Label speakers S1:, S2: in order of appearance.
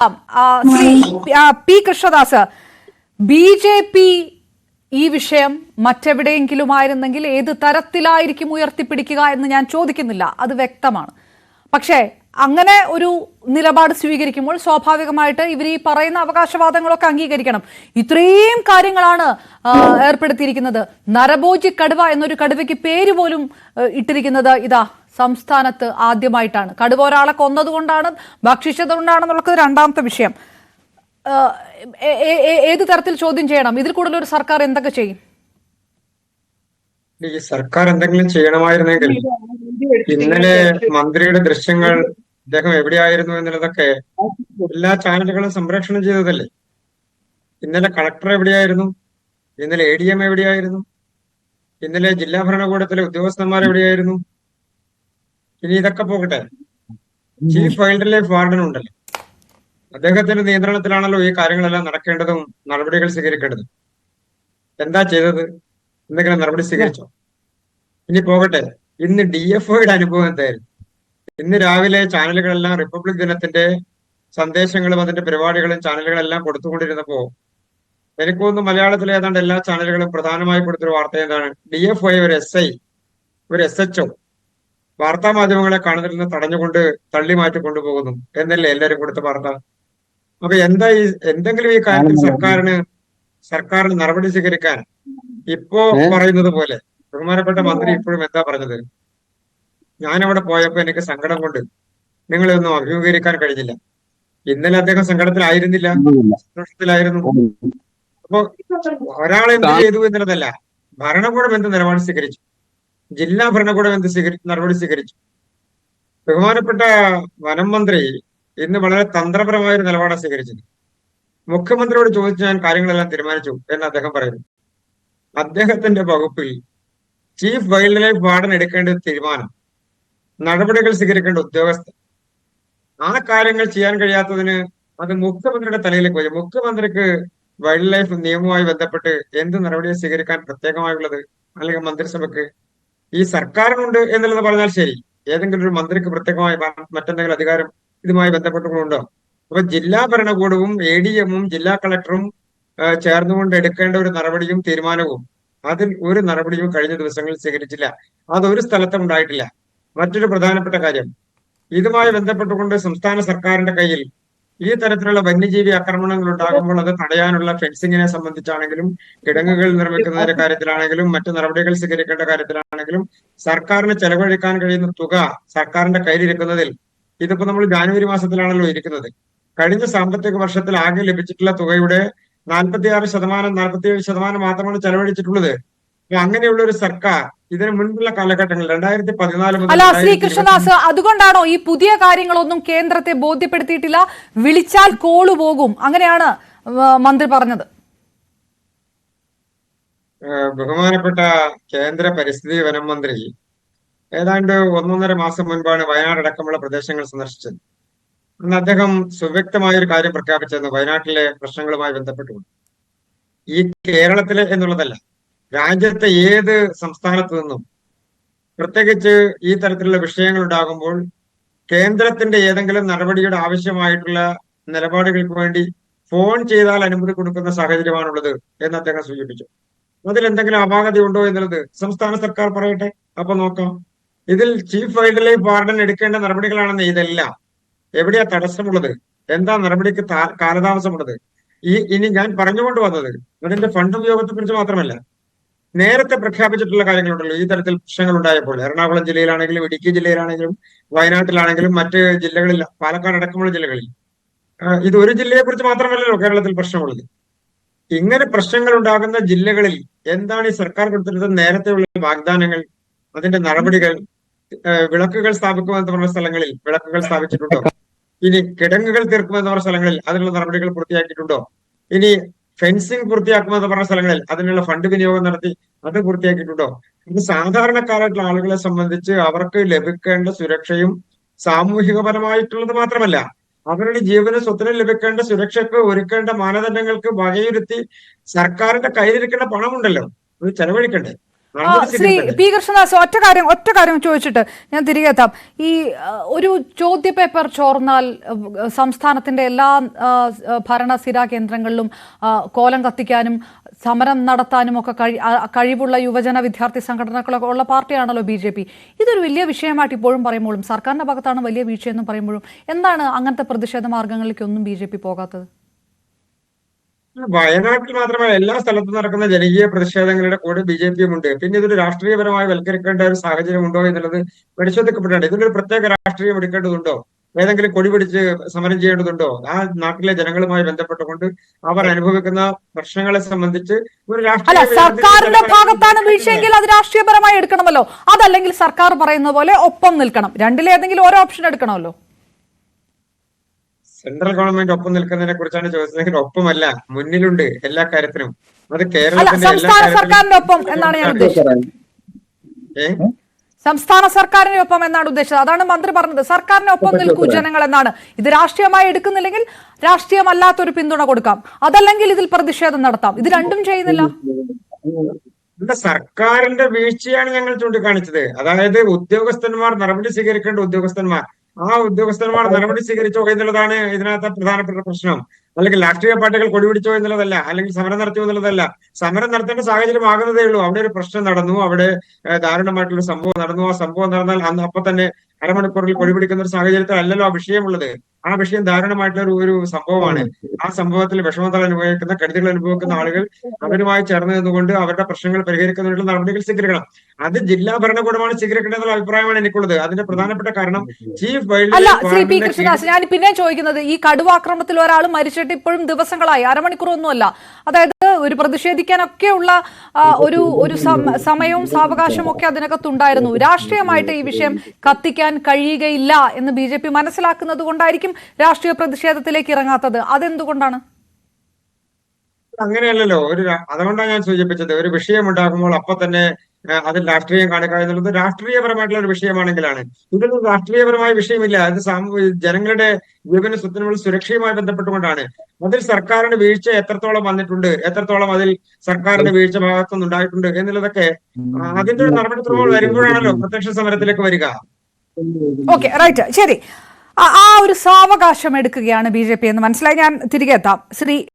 S1: Shri P Krishnadas, BJP. ഈ വിഷയം മറ്റെവിടെയെങ്കിലുമായിരുന്നെങ്കിൽ ഏത് തരത്തിലായിരിക്കും ഉയർത്തിപ്പിടിക്കുക എന്ന് ഞാൻ ചോദിക്കുന്നില്ല, അത് വ്യക്തമാണ്. പക്ഷേ അങ്ങനെ ഒരു നിലപാട് സ്വീകരിക്കുമ്പോൾ സ്വാഭാവികമായിട്ട് ഇവർ ഈ പറയുന്ന അവകാശവാദങ്ങളൊക്കെ അംഗീകരിക്കണം. ഇത്രയും കാര്യങ്ങളാണ് ഏർപ്പെടുത്തിയിരിക്കുന്നത്. നരഭോജി കടുവ എന്നൊരു കടുവയ്ക്ക് പേര് പോലും ഇട്ടിരിക്കുന്നത് ഇതാ സംസ്ഥാനത്ത് ആദ്യമായിട്ടാണ്. കടുവ ഒരാളെ കൊന്നതുകൊണ്ടാണ്, ഭക്ഷിച്ചതുകൊണ്ടാണെന്നുള്ളത് രണ്ടാമത്തെ വിഷയം. ഏത് തരത്തിൽ ചോദ്യം ചെയ്യണം? ഇതിൽ കൂടുതൽ ഒരു സർക്കാർ എന്തൊക്കെ ചെയ്യും?
S2: ഈ സർക്കാർ എന്തെങ്കിലും ചെയ്യണമായിരുന്നെങ്കിൽ ഇന്നലെ മന്ത്രിയുടെ ദൃശ്യങ്ങൾ അദ്ദേഹം എവിടെയായിരുന്നു എന്നുള്ളതൊക്കെ എല്ലാ ചാനലുകളും സംപ്രേഷണം ചെയ്തതല്ലേ. ഇന്നലെ കളക്ടർ എവിടെയായിരുന്നു? ഇന്നലെ ADM എവിടെയായിരുന്നു? ഇന്നലെ ജില്ലാ ഭരണകൂടത്തിലെ ഉദ്യോഗസ്ഥന്മാർ എവിടെയായിരുന്നു? ഇനി ഇതൊക്കെ പോകട്ടെ, ചീഫ് വൈൽഡ് ലൈഫ് വാർഡൻ ഉണ്ടല്ലോ, അദ്ദേഹത്തിന്റെ നിയന്ത്രണത്തിലാണല്ലോ ഈ കാര്യങ്ങളെല്ലാം നടക്കേണ്ടതും നടപടികൾ സ്വീകരിക്കേണ്ടതും. എന്താ ചെയ്തത്? എന്തെങ്കിലും നടപടി സ്വീകരിച്ചോ? ഇനി പോകട്ടെ, ഇന്ന് DFOയുടെ അനുഭവം എന്തായിരുന്നു? ഇന്ന് രാവിലെ ചാനലുകളെല്ലാം റിപ്പബ്ലിക് ദിനത്തിന്റെ സന്ദേശങ്ങളും അതിന്റെ പരിപാടികളും ചാനലുകളെല്ലാം കൊടുത്തുകൊണ്ടിരുന്നപ്പോ എനിക്ക് തോന്നുന്നു മലയാളത്തിലെ ഏതാണ്ട് എല്ലാ ചാനലുകളും പ്രധാനമായി കൊടുത്തൊരു വാർത്ത എന്താണ്? DFO ഒരു SI, ഒരു SHO വാർത്താ മാധ്യമങ്ങളെ കാണുന്നതിൽ നിന്ന് തടഞ്ഞുകൊണ്ട് തള്ളി മാറ്റി കൊണ്ടുപോകുന്നു എന്നല്ലേ എല്ലാവരും കൊടുത്ത വാർത്ത. അപ്പൊ എന്താ എന്തെങ്കിലും ഈ കാര്യത്തിൽ സർക്കാരിന് നടപടി സ്വീകരിക്കാൻ ഇപ്പോ പറയുന്നത് പോലെ ബഹുമാനപ്പെട്ട മന്ത്രി ഇപ്പോഴും എന്താ പറഞ്ഞത്? ഞാനവിടെ പോയപ്പോ എനിക്ക് സങ്കടം കൊണ്ട് നിങ്ങളെയൊന്നും അഭിമുഖീകരിക്കാൻ കഴിഞ്ഞില്ല. ഇന്നലെ അദ്ദേഹം സങ്കടത്തിലായിരുന്നില്ല, സന്തോഷത്തിലായിരുന്നു. അപ്പൊ ഒരാൾ എന്ത് ചെയ്തു എന്നുള്ളതല്ല, ഭരണകൂടം എന്ത് നിലപാട് സ്വീകരിച്ചു, ജില്ലാ ഭരണകൂടം എന്ത് നടപടി സ്വീകരിച്ചു. ബഹുമാനപ്പെട്ട വനം മന്ത്രി ഇന്ന് വളരെ തന്ത്രപരമായ ഒരു നിലപാടാണ് സ്വീകരിച്ചത്. മുഖ്യമന്ത്രിയോട് ചോദിച്ച് ഞാൻ കാര്യങ്ങളെല്ലാം തീരുമാനിച്ചു എന്ന് അദ്ദേഹം പറയുന്നു. അദ്ദേഹത്തിന്റെ വകുപ്പിൽ ചീഫ് വൈൽഡ് ലൈഫ് വാർഡൻ എടുക്കേണ്ട തീരുമാനം, നടപടികൾ സ്വീകരിക്കേണ്ട ഉദ്യോഗസ്ഥർ, ആ കാര്യങ്ങൾ ചെയ്യാൻ കഴിയാത്തതിന് അത് മുഖ്യമന്ത്രിയുടെ തലയിലേക്ക് പോയി. മുഖ്യമന്ത്രിക്ക് വൈൽഡ് ലൈഫ് നിയമവുമായി ബന്ധപ്പെട്ട് എന്ത് നടപടിയെ സ്വീകരിക്കാൻ പ്രത്യേകമായുള്ളത്? അല്ലെങ്കിൽ മന്ത്രിസഭയ്ക്ക് ഈ സർക്കാരിനുണ്ട് എന്നുള്ളത് പറഞ്ഞാൽ ശരി, ഏതെങ്കിലും ഒരു മന്ത്രിക്ക് പ്രത്യേകമായി മറ്റെന്തെങ്കിലും അധികാരം ഇതുമായി ബന്ധപ്പെട്ടുകൊണ്ടുണ്ടോ? അപ്പൊ ജില്ലാ ഭരണകൂടവും ADM-ഉം ജില്ലാ കളക്ടറും ചേർന്നുകൊണ്ട് എടുക്കേണ്ട ഒരു നടപടിയും തീരുമാനവും, അതിൽ ഒരു നടപടിയും കഴിഞ്ഞ ദിവസങ്ങളിൽ സ്വീകരിച്ചില്ല. അതൊരു സ്ഥലത്തും ഉണ്ടായിട്ടില്ല. മറ്റൊരു പ്രധാനപ്പെട്ട കാര്യം, ഇതുമായി ബന്ധപ്പെട്ടുകൊണ്ട് സംസ്ഥാന സർക്കാരിന്റെ കയ്യിൽ ഈ തരത്തിലുള്ള വന്യജീവി ആക്രമണങ്ങൾ ഉണ്ടാകുമ്പോൾ അത് തടയാനുള്ള ഫെൻസിങ്ങിനെ സംബന്ധിച്ചാണെങ്കിലും, കിടങ്ങുകൾ നിർമ്മിക്കുന്നതിന്റെ കാര്യത്തിലാണെങ്കിലും, മറ്റു നടപടികൾ സ്വീകരിക്കേണ്ട കാര്യത്തിലാണെങ്കിലും സർക്കാരിന് ചെലവഴിക്കാൻ കഴിയുന്ന തുക സർക്കാരിന്റെ കയ്യിലിരിക്കുന്നതിൽ, ഇതിപ്പോ നമ്മൾ ജനുവരി മാസത്തിലാണല്ലോ ഇരിക്കുന്നത്, കഴിഞ്ഞ സാമ്പത്തിക വർഷത്തിൽ ആകെ ലഭിച്ചിട്ടുള്ള തുകയുടെ 47% മാത്രമാണ് ചെലവഴിച്ചിട്ടുള്ളത്. അങ്ങനെയുള്ള ഒരു സർക്കാർ ഇതിനു മുൻപുള്ള കാലഘട്ടങ്ങളിൽ 2014
S1: അല്ല ശ്രീ കൃഷ്ണദാസ്, അതുകൊണ്ടാണോ ഈ പുതിയ കാര്യങ്ങളൊന്നും കേന്ദ്രത്തെ ബോധ്യപ്പെടുത്തിയിട്ടില്ല? വിളിച്ചാൽ കോള് പോകും, അങ്ങനെയാണ് മന്ത്രി പറഞ്ഞത്.
S2: ബഹുമാനപ്പെട്ട കേന്ദ്ര പരിസ്ഥിതി വനം മന്ത്രി ഏതാണ്ട് 1.5 മാസം മുൻപാണ് വയനാട് അടക്കമുള്ള പ്രദേശങ്ങൾ സന്ദർശിച്ചത്. അന്ന് അദ്ദേഹം സുവ്യക്തമായ ഒരു കാര്യം പ്രഖ്യാപിച്ചിരുന്നു വയനാട്ടിലെ പ്രശ്നങ്ങളുമായി ബന്ധപ്പെട്ടുകൊണ്ട്. ഈ കേരളത്തിലെ എന്നുള്ളതല്ല, രാജ്യത്തെ ഏത് സംസ്ഥാനത്തു നിന്നും പ്രത്യേകിച്ച് ഈ തരത്തിലുള്ള വിഷയങ്ങൾ ഉണ്ടാകുമ്പോൾ കേന്ദ്രത്തിന്റെ ഏതെങ്കിലും നടപടിയുടെ ആവശ്യമായിട്ടുള്ള നിലപാടുകൾക്ക് വേണ്ടി ഫോൺ ചെയ്താൽ അനുമതി കൊടുക്കുന്ന സാഹചര്യമാണുള്ളത് എന്ന് അദ്ദേഹം സൂചിപ്പിച്ചു. അതിൽ എന്തെങ്കിലും അപാകതയുണ്ടോ എന്നുള്ളത് സംസ്ഥാന സർക്കാർ പറയട്ടെ, അപ്പൊ നോക്കാം. ഇതിൽ ചീഫ് വൈൽഡ് ലൈഫ് വാർഡൻ എടുക്കേണ്ട നടപടികളാണെന്ന് ഇതെല്ലാം എവിടെയാ തടസ്സമുള്ളത്? എന്താ നടപടിക്ക് കാലതാമസമുള്ളത്? ഇനി ഞാൻ പറഞ്ഞുകൊണ്ട് വന്നത് അതിന്റെ ഫണ്ട് ഉപയോഗത്തെ കുറിച്ച് മാത്രമല്ല, നേരത്തെ പ്രഖ്യാപിച്ചിട്ടുള്ള കാര്യങ്ങളുണ്ടല്ലോ. ഈ തരത്തിൽ പ്രശ്നങ്ങൾ ഉണ്ടായപ്പോൾ എറണാകുളം ജില്ലയിലാണെങ്കിലും, ഇടുക്കി ജില്ലയിലാണെങ്കിലും, വയനാട്ടിലാണെങ്കിലും, മറ്റ് ജില്ലകളിൽ, പാലക്കാട് അടക്കമുള്ള ജില്ലകളിൽ, ഇത് ഒരു ജില്ലയെ കുറിച്ച് മാത്രമല്ലല്ലോ കേരളത്തിൽ പ്രശ്നമുള്ളത്. ഇങ്ങനെ പ്രശ്നങ്ങൾ ഉണ്ടാകുന്ന ജില്ലകളിൽ എന്താണ് ഈ സർക്കാർ കൊടുത്തിട്ടുള്ളത്? നേരത്തെയുള്ള വാഗ്ദാനങ്ങൾ, അതിന്റെ നടപടികൾ, വിളക്കുകൾ സ്ഥാപിക്കുമെന്ന് പറഞ്ഞ സ്ഥലങ്ങളിൽ വിളക്കുകൾ സ്ഥാപിച്ചിട്ടുണ്ടോ? ഇനി കിടങ്ങുകൾ തീർക്കുമെന്ന് പറഞ്ഞ സ്ഥലങ്ങളിൽ അതിനുള്ള നടപടികൾ പൂർത്തിയാക്കിയിട്ടുണ്ടോ? ഇനി ഫെൻസിങ് പൂർത്തിയാക്കുമെന്ന് പറഞ്ഞ സ്ഥലങ്ങളിൽ അതിനുള്ള ഫണ്ട് വിനിയോഗം നടത്തി അത് പൂർത്തിയാക്കിയിട്ടുണ്ടോ? ഇത് സാധാരണക്കാരായിട്ടുള്ള ആളുകളെ സംബന്ധിച്ച് അവർക്ക് ലഭിക്കേണ്ട സുരക്ഷയും സാമൂഹികപരമായിട്ടുള്ളത് മാത്രമല്ല, അവരുടെ ജീവന സ്വത്തിനും ലഭിക്കേണ്ട സുരക്ഷയ്ക്ക് ഒരുക്കേണ്ട മാനദണ്ഡങ്ങൾക്ക് വകയിരുത്തി സർക്കാരിന്റെ കയ്യിലിരിക്കേണ്ട പണമുണ്ടല്ലോ, അത് ചെലവഴിക്കണ്ടേ? നടപടി
S1: ശ്രീ
S2: സ്വീകരിക്കണ്ടേ?
S1: പി കൃഷ്ണദാസ് ഒറ്റ കാര്യം ചോദിച്ചിട്ട് ഞാൻ തിരികെ എത്താം. ഈ ഒരു ചോദ്യപേപ്പർ ചോർന്നാൽ സംസ്ഥാനത്തിന്റെ എല്ലാ ഭരണസിരാ കേന്ദ്രങ്ങളിലും കോലം കത്തിക്കാനും സമരം നടത്താനും ഒക്കെ കഴിവുള്ള യുവജന വിദ്യാർത്ഥി സംഘടനകളൊക്കെ ഉള്ള പാർട്ടിയാണല്ലോ BJP. ഇതൊരു വലിയ വിഷയമായിട്ട് ഇപ്പോഴും പറയുമ്പോഴും സർക്കാരിന്റെ ഭാഗത്താണ് വലിയ വീഴ്ചയെന്നും പറയുമ്പോഴും എന്താണ് അങ്ങനത്തെ പ്രതിഷേധ മാർഗങ്ങളിലേക്കൊന്നും BJP പോകാത്തത്?
S2: വയനാട്ടിൽ മാത്രമല്ല എല്ലാ സ്ഥലത്തും നടക്കുന്ന ജനകീയ പ്രതിഷേധങ്ങളുടെ കൂടെ BJPയും ഉണ്ട്. പിന്നെ ഇതൊരു രാഷ്ട്രീയപരമായി വൽക്കരിക്കേണ്ട ഒരു സാഹചര്യം ഉണ്ടോ എന്നുള്ളത് പരിശോധിക്കപ്പെടേണ്ട. ഇതിലൊരു പ്രത്യേക രാഷ്ട്രീയം എടുക്കേണ്ടതുണ്ടോ? ഏതെങ്കിലും കൊടി പിടിച്ച് സമരം ചെയ്യേണ്ടതുണ്ടോ? ആ നാട്ടിലെ ജനങ്ങളുമായി ബന്ധപ്പെട്ടുകൊണ്ട് അവർ അനുഭവിക്കുന്ന പ്രശ്നങ്ങളെ സംബന്ധിച്ച് ഒരു
S1: അല്ല, സർക്കാരിന്റെ ഭാഗത്താണ് വീഴ്ചയെങ്കിൽ അത് രാഷ്ട്രീയപരമായി എടുക്കണമല്ലോ. അതല്ലെങ്കിൽ സർക്കാർ പറയുന്ന പോലെ ഒപ്പം നിൽക്കണം. രണ്ടിലേതെങ്കിലും ഓരോ ഓപ്ഷൻ എടുക്കണമല്ലോ.
S2: സെൻട്രൽ ഗവൺമെന്റ് ഒപ്പം നിൽക്കുന്നതിനെ കുറിച്ചാണ് ചോദിച്ചതെങ്കിൽ ഒപ്പമല്ല, മുന്നിലുണ്ട് എല്ലാ കാര്യത്തിനും. അത്
S1: അല്ല,
S2: കേരളത്തിന്റെ എല്ലാ
S1: സംസ്ഥാന സർക്കാരിന്റെ ഒപ്പം എന്നാണ് ഞാൻ ഉദ്ദേശിച്ചത്. സംസ്ഥാന സർക്കാരിന്റെ ഒപ്പം എന്നാണ് ഉദ്ദേശിച്ചത്. അതാണ് മന്ത്രി പറഞ്ഞത്. സർക്കാരിന്റെ ഒപ്പം നിൽക്കൂ ജനങ്ങൾ എന്നാണ്. ഇത് രാഷ്ട്രീയമായി എടുക്കുന്നില്ലെങ്കിൽ രാഷ്ട്രീയമല്ലാത്തൊരു പിന്തുണ കൊടുക്കാം, അതല്ലെങ്കിൽ ഇതിൽ പ്രതിഷേധം നടത്താം. ഇത് രണ്ടും ചെയ്യുന്നില്ല.
S2: സർക്കാരിന്റെ വീഴ്ചയാണ് ഞങ്ങൾ ചൂണ്ടിക്കാണിച്ചത്. അതായത് ഉദ്യോഗസ്ഥന്മാർ നടപടി സ്വീകരിക്കേണ്ട ഉദ്യോഗസ്ഥന്മാർ, ആ ഉദ്യോഗസ്ഥന്മാർ നടപടി സ്വീകരിച്ചോ എന്നുള്ളതാണ് ഇതിനകത്ത് പ്രധാനപ്പെട്ട പ്രശ്നം. അല്ലെങ്കിൽ രാഷ്ട്രീയ പാർട്ടികൾ കൊടിപിടിച്ചോ എന്നുള്ളതല്ല, അല്ലെങ്കിൽ സമരം നടത്തിയോ എന്നുള്ളതല്ല. സമരം നടത്തേണ്ട സാഹചര്യം ആകുന്നതേ ഉള്ളൂ. അവിടെ ഒരു പ്രശ്നം നടന്നു, അവിടെ ദാരുണമായിട്ടുള്ള സംഭവം നടന്നു. ആ സംഭവം നടന്നാൽ അന്ന് അപ്പൊ തന്നെ അരമണിക്കൂറിൽ കൊടിപിടിക്കുന്ന ഒരു സാഹചര്യത്തിൽ അല്ലല്ലോ ആ വിഷയമുള്ളത്. ആ വിഷയം ദാരുണമായിട്ടുള്ള ഒരു സംഭവമാണ്. ആ സംഭവത്തിൽ വിഷമതകൾ അനുഭവിക്കുന്ന, കെടുതികൾ അനുഭവിക്കുന്ന ആളുകൾ അവരുമായി ചേർന്ന് നിന്നുകൊണ്ട് അവരുടെ പ്രശ്നങ്ങൾ പരിഹരിക്കുന്നതിനുള്ള നടപടികൾ സ്വീകരിക്കണം. അത് ജില്ലാ ഭരണകൂടമാണ് സ്വീകരിക്കേണ്ടതെന്നുള്ള അഭിപ്രായമാണ് എനിക്കുള്ളത്. അതിന്റെ പ്രധാനപ്പെട്ട കാരണം ചീഫ് വൈൽഡ്
S1: അല്ല, ശ്രീ പി കൃഷ്ണദാസ്, ഞാൻ പിന്നെ ചോദിക്കുന്നത്, ഈ കടുവാക്രമണത്തിൽ ഒരാൾ മരിച്ചിട്ട് ഇപ്പോഴും ദിവസങ്ങളായി, അരമണിക്കൂറൊന്നുമല്ല. അതായത് ഒരു പ്രതിഷേധിക്കാനൊക്കെയുള്ള ഒരു സമയവും സാവകാശവും ഒക്കെ അതിനകത്തുണ്ടായിരുന്നു. രാഷ്ട്രീയമായിട്ട് ഈ വിഷയം കത്തിക്കാൻ കഴിയുകയില്ല എന്ന് BJP മനസ്സിലാക്കുന്നത് കൊണ്ടായിരിക്കും രാഷ്ട്രീയ പ്രതിഷേധത്തിലേക്ക് ഇറങ്ങാത്തത്. അതെന്തുകൊണ്ടാണ്?
S2: അങ്ങനെയല്ലല്ലോ. അതുകൊണ്ടാണ് ഞാൻ സൂചിപ്പിച്ചത്, ഒരു വിഷയം ഉണ്ടാകുമ്പോൾ അപ്പൊ തന്നെ അതിൽ രാഷ്ട്രീയം കാണിക്കുക എന്നുള്ളത് രാഷ്ട്രീയപരമായിട്ടുള്ള ഒരു വിഷയമാണെങ്കിലാണ്. ഇതൊന്നും രാഷ്ട്രീയപരമായ വിഷയമില്ല. അത് ജനങ്ങളുടെ ജീവന സ്വത്തിനുള്ള സുരക്ഷയുമായി ബന്ധപ്പെട്ടുകൊണ്ടാണ്. അതിൽ സർക്കാരിന്റെ വീഴ്ച എത്രത്തോളം വന്നിട്ടുണ്ട്, എത്രത്തോളം അതിൽ സർക്കാരിന്റെ വീഴ്ച ഭാഗത്തുനിന്ന് ഉണ്ടായിട്ടുണ്ട് എന്നുള്ളതൊക്കെ അതിന്റെ ഒരു നടപടിക്രമങ്ങൾ വരുമ്പോഴാണല്ലോ പ്രത്യക്ഷ സമരത്തിലേക്ക് വരിക.
S1: ഓക്കെ, റൈറ്റ്, ശരി. ആ ഒരു സാവകാശം എടുക്കുകയാണ് BJP എന്ന് മനസ്സിലായി. ഞാൻ തിരികെ എത്താം. ശ്രീ